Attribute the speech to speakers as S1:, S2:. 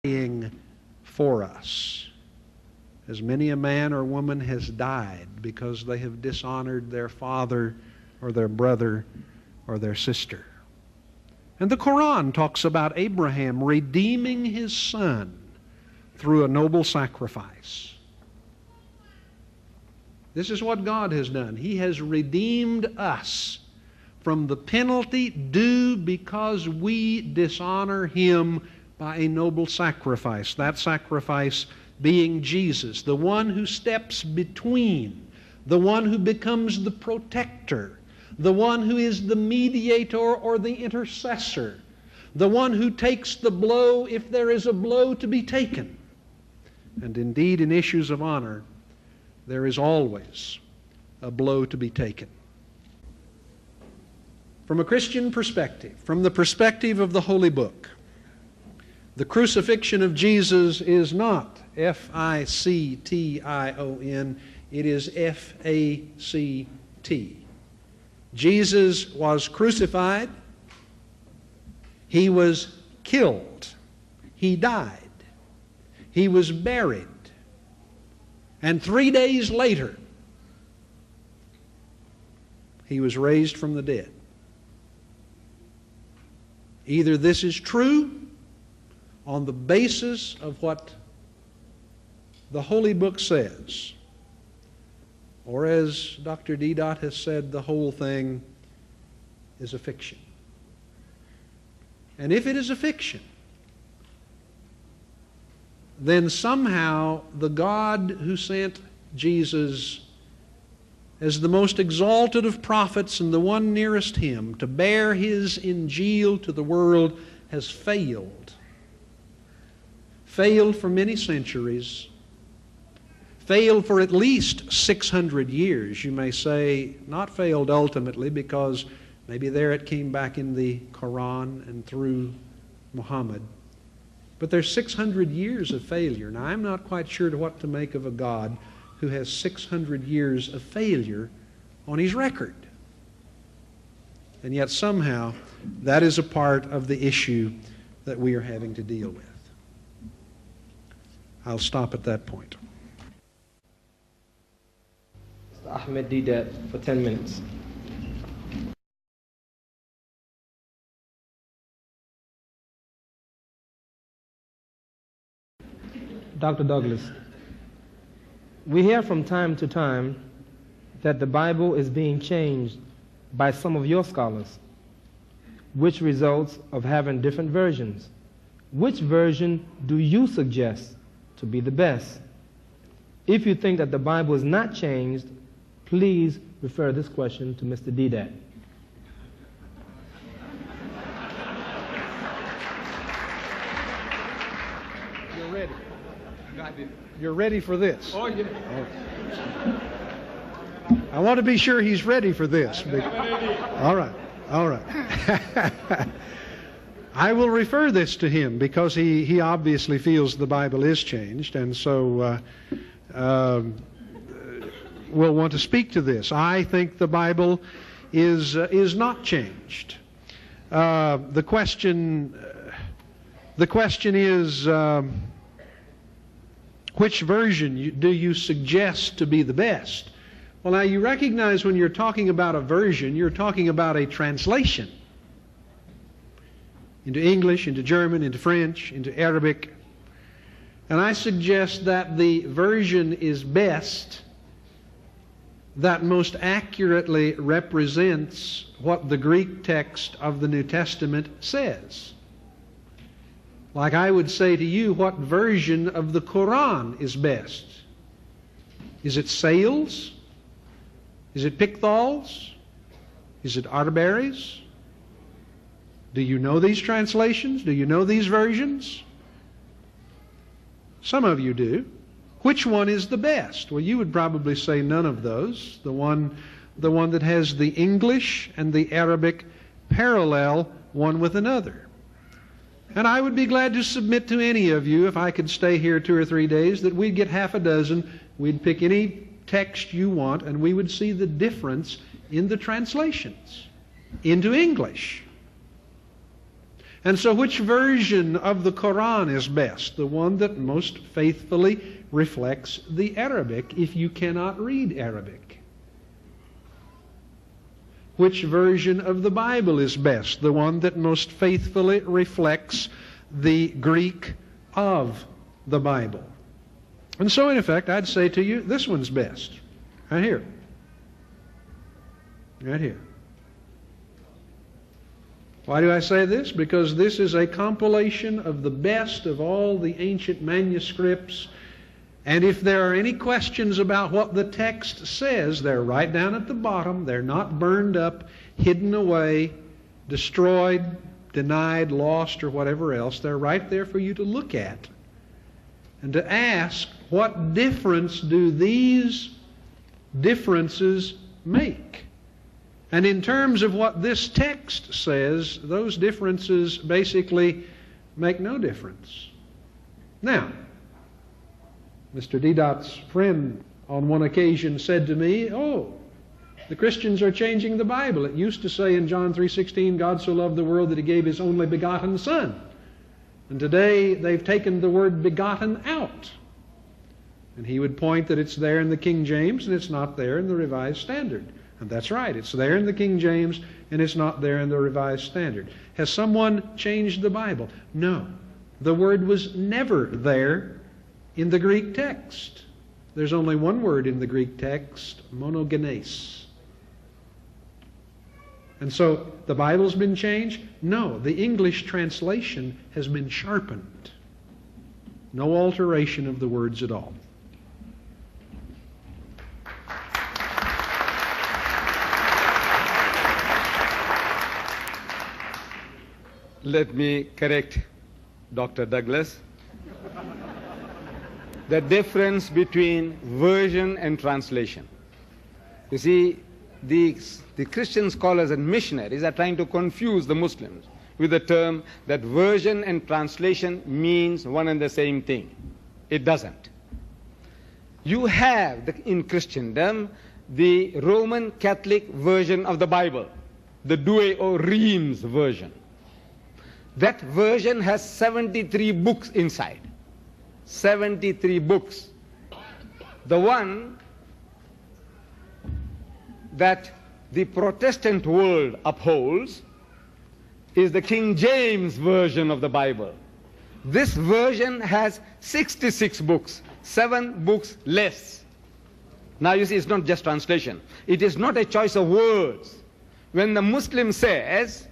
S1: dying for us. As many a man or woman has died because they have dishonored their father or their brother or their sister. And the Qur'an talks about Abraham redeeming his son through a noble sacrifice. This is what God has done. He has redeemed us from the penalty due because we dishonor Him by a noble sacrifice. That sacrifice being Jesus, the one who steps between, the one who becomes the protector, the one who is the mediator or the intercessor, the one who takes the blow if there is a blow to be taken. And indeed, in issues of honor, there is always a blow to be taken. From a Christian perspective, from the perspective of the Holy Book, the crucifixion of Jesus is not F-I-C-T-I-O-N, it is F-A-C-T. Jesus was crucified, He was killed, He died, He was buried, and 3 days later, He was raised from the dead. Either this is true on the basis of what the Holy Book says, or as Dr. Deedat has said, the whole thing is a fiction. And if it is a fiction, then somehow the God who sent Jesus as the most exalted of prophets and the one nearest Him to bear His Injil to the world has failed. Failed for many centuries. Failed for at least 600 years. You may say, not failed ultimately because maybe there it came back in the Qur'an and through Muhammad. But there's 600 years of failure. Now, I'm not quite sure what to make of a God who has 600 years of failure on His record. And yet somehow that is a part of the issue that we are having to deal with. I'll stop at that point.
S2: Mr. Ahmed Deedat for 10 minutes. Dr. Douglas, we hear from time to time that the Bible is being changed by some of your scholars, which results of having different versions. Which version do you suggest to be the best? If you think that the Bible is not changed, please refer this question to Mr. Deedat.
S1: You're ready. You're ready for this.
S2: Oh, yeah.
S1: I want to be sure he's ready for this. All right. All right. I will refer this to him because he obviously feels the Bible is changed, and so we'll want to speak to this. I think the Bible is not changed. The question is, which version do you suggest to be the best? Well, now you recognize when you're talking about a version, you're talking about a translation into English, into German, into French, into Arabic. And I suggest that the version is best that most accurately represents what the Greek text of the New Testament says. Like I would say to you, what version of the Qur'an is best? Is it Sales? Is it Pickthall's? Is it Arberry's? Do you know these translations? Do you know these versions? Some of you do. Which one is the best? Well, you would probably say none of those. The one that has the English and the Arabic parallel one with another. And I would be glad to submit to any of you, if I could stay here 2 or 3 days, that we'd get half a dozen. We'd pick any text you want, and we would see the difference in the translations into English. And so which version of the Qur'an is best? The one that most faithfully reflects the Arabic, if you cannot read Arabic. Which version of the Bible is best? The one that most faithfully reflects the Greek of the Bible. And so, in effect, I'd say to you, this one's best. Right here. Right here. Why do I say this? Because this is a compilation of the best of all the ancient manuscripts. And if there are any questions about what the text says, they're right down at the bottom. They're not burned up, hidden away, destroyed, denied, lost, or whatever else. They're right there for you to look at and to ask, what difference do these differences make? And in terms of what this text says, those differences basically make no difference. Now, Mr. Deedat's friend on one occasion said to me, "Oh, the Christians are changing the Bible. It used to say in John 3:16, God so loved the world that He gave His only begotten Son. And today they've taken the word begotten out." And he would point that it's there in the King James and it's not there in the Revised Standard. And that's right, it's there in the King James and it's not there in the Revised Standard. Has someone changed the Bible? No. The word was never there in the Greek text. There's only one word in the Greek text, monogenes. And so the Bible's been changed? No, the English translation has been sharpened. No alteration of the words at all.
S3: Let me correct Dr. Douglas. The difference between version and translation. You see, the Christian scholars and missionaries are trying to confuse the Muslims with the term that version and translation means one and the same thing. It doesn't. You have, in Christendom, the Roman Catholic version of the Bible, the Douay or Reims version. That version has 73 books inside. 73 books. The one that the Protestant world upholds is the King James version of the Bible. This version has 66 books, 7 books less. Now you see, it's not just translation. It is not a choice of words. When the Muslim says